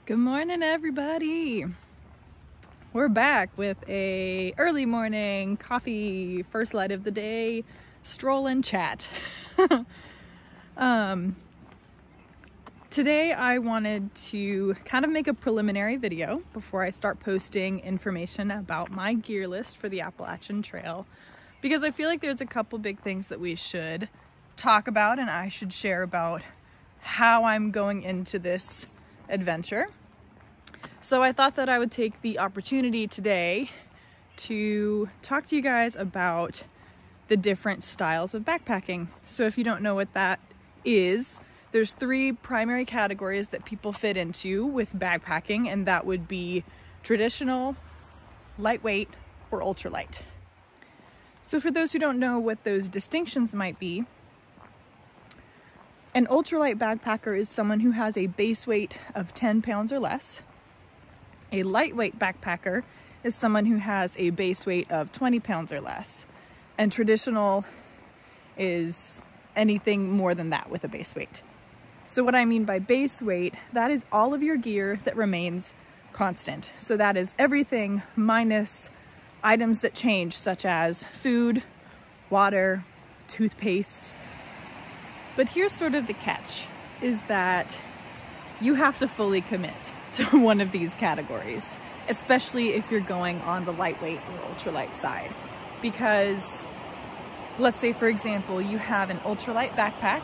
Good morning, everybody. We're back with a early morning coffee, first light of the day, stroll and chat. Today I wanted to kind of make a preliminary video before I start posting information about my gear list for the Appalachian Trail, because I feel like there's a couple big things that we should talk about and I should share about how I'm going into this adventure. So I thought that I would take the opportunity today to talk to you guys about the different styles of backpacking. So if you don't know what that is, there's three primary categories that people fit into with backpacking, and that would be traditional, lightweight, or ultralight. So for those who don't know what those distinctions might be, an ultralight backpacker is someone who has a base weight of 10 pounds or less. A lightweight backpacker is someone who has a base weight of 20 pounds or less. And traditional is anything more than that with a base weight. So what I mean by base weight, that is all of your gear that remains constant. So that is everything minus items that change, such as food, water, toothpaste. But here's sort of the catch, is that you have to fully commit to one of these categories, especially if you're going on the lightweight or ultralight side. Because let's say, for example, you have an ultralight backpack,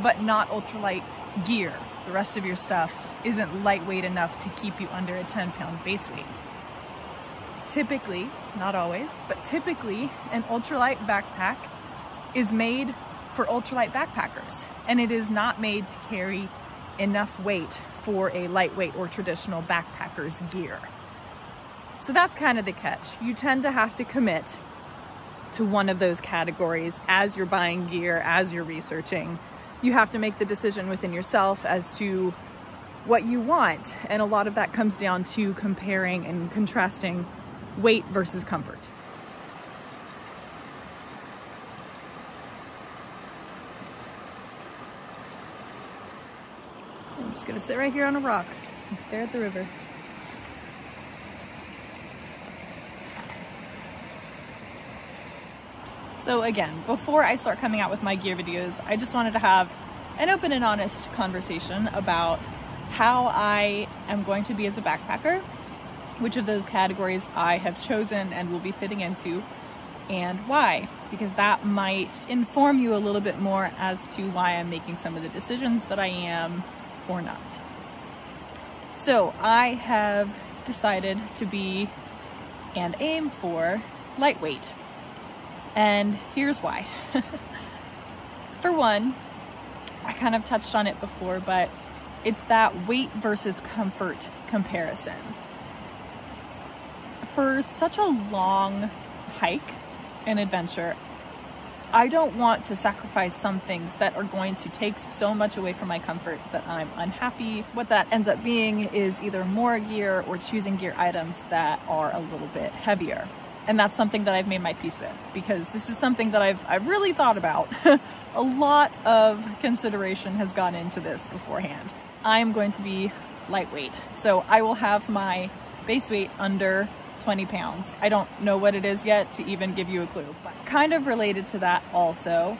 but not ultralight gear. The rest of your stuff isn't lightweight enough to keep you under a 10-pound base weight. Typically, not always, but typically an ultralight backpack is made for ultralight backpackers, and it is not made to carry enough weight for a lightweight or traditional backpacker's gear. So that's kind of the catch. You tend to have to commit to one of those categories as you're buying gear, as you're researching. You have to make the decision within yourself as to what you want, and a lot of that comes down to comparing and contrasting weight versus comfort. I'm just gonna sit right here on a rock and stare at the river. So again, before I start coming out with my gear videos, I just wanted to have an open and honest conversation about how I am going to be as a backpacker, which of those categories I have chosen and will be fitting into, and why, because that might inform you a little bit more as to why I'm making some of the decisions that I am or not. So I have decided to be and aim for lightweight. And here's why. For one, I kind of touched on it before, but it's that weight versus comfort comparison. For such a long hike and adventure, I don't want to sacrifice some things that are going to take so much away from my comfort that I'm unhappy. What that ends up being is either more gear or choosing gear items that are a little bit heavier. And that's something that I've made my peace with, because this is something that I've really thought about. A lot of consideration has gone into this beforehand. I'm going to be lightweight, so I will have my base weight under 20 pounds. I don't know what it is yet to even give you a clue. But kind of related to that also,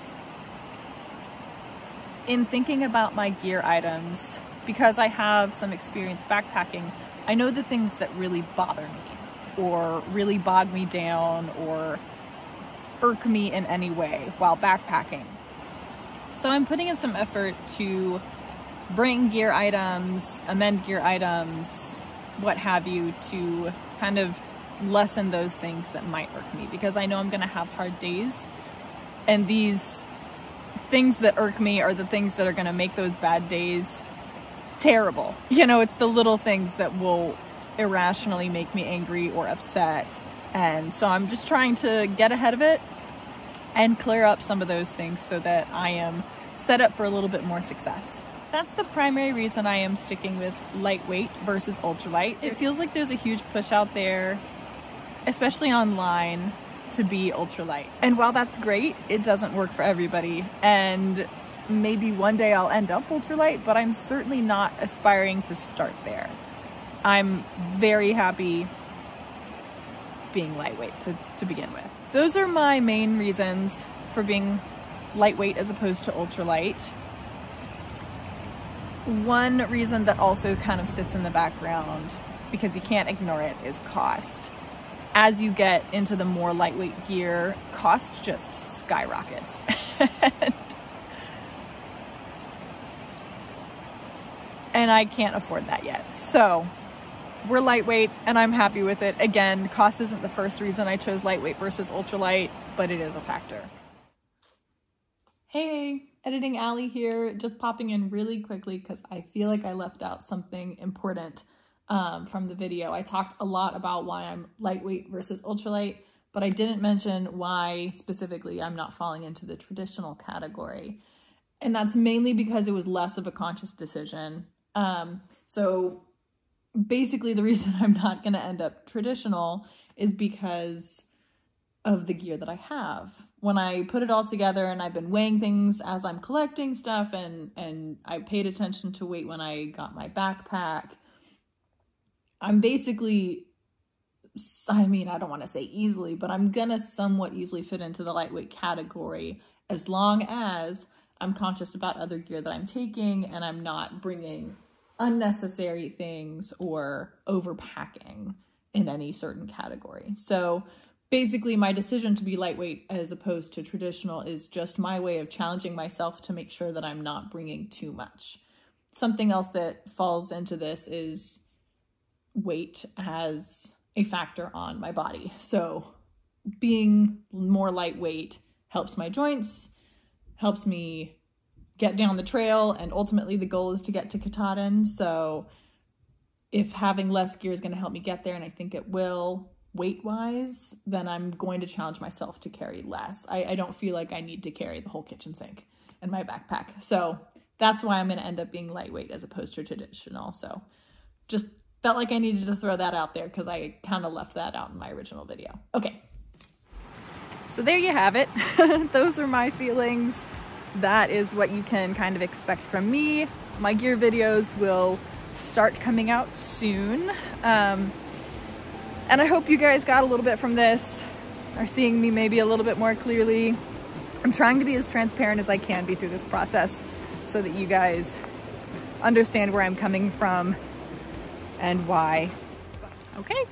in thinking about my gear items, because I have some experience backpacking, I know the things that really bother me or really bog me down or irk me in any way while backpacking. So I'm putting in some effort to bring gear items, amend gear items, what have you, to kind of lessen those things that might irk me, because I know I'm gonna have hard days, and these things that irk me are the things that are gonna make those bad days terrible. You know, it's the little things that will irrationally make me angry or upset. And so I'm just trying to get ahead of it and clear up some of those things so that I am set up for a little bit more success. That's the primary reason I am sticking with lightweight versus ultralight. It feels like there's a huge push out there, especially online, to be ultralight. And while that's great, it doesn't work for everybody. And maybe one day I'll end up ultralight, but I'm certainly not aspiring to start there. I'm very happy being lightweight to begin with. Those are my main reasons for being lightweight as opposed to ultralight. One reason that also kind of sits in the background, because you can't ignore it, is cost. As you get into the more lightweight gear, cost just skyrockets. And I can't afford that yet. So we're lightweight and I'm happy with it. Again, cost isn't the first reason I chose lightweight versus ultralight, but it is a factor. Hey, Editing Alley here, just popping in really quickly because I feel like I left out something important from the video. I talked a lot about why I'm lightweight versus ultralight, but I didn't mention why specifically I'm not falling into the traditional category. And that's mainly because it was less of a conscious decision. So basically the reason I'm not going to end up traditional is because of the gear that I have. When I put it all together, and I've been weighing things as I'm collecting stuff, and I paid attention to weight when I got my backpack, I'm basically, I mean, I don't want to say easily, but I'm gonna somewhat easily fit into the lightweight category as long as I'm conscious about other gear that I'm taking and I'm not bringing unnecessary things or overpacking in any certain category. So basically my decision to be lightweight as opposed to traditional is just my way of challenging myself to make sure that I'm not bringing too much. Something else that falls into this is weight as a factor on my body. So being more lightweight helps my joints, helps me get down the trail, and ultimately the goal is to get to Katahdin. So if having less gear is going to help me get there, and I think it will weight-wise, then I'm going to challenge myself to carry less. I don't feel like I need to carry the whole kitchen sink in my backpack. So that's why I'm going to end up being lightweight as opposed to traditional. So just felt like I needed to throw that out there because I kind of left that out in my original video. Okay. So there you have it. Those are my feelings. That is what you can kind of expect from me. My gear videos will start coming out soon. And I hope you guys got a little bit from this, are seeing me maybe a little bit more clearly. I'm trying to be as transparent as I can be through this process so that you guys understand where I'm coming from and why. Okay,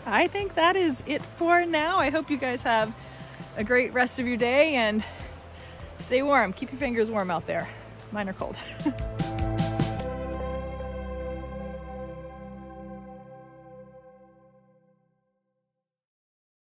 I think that is it for now. I hope you guys have a great rest of your day and stay warm. Keep your fingers warm out there. Mine are cold.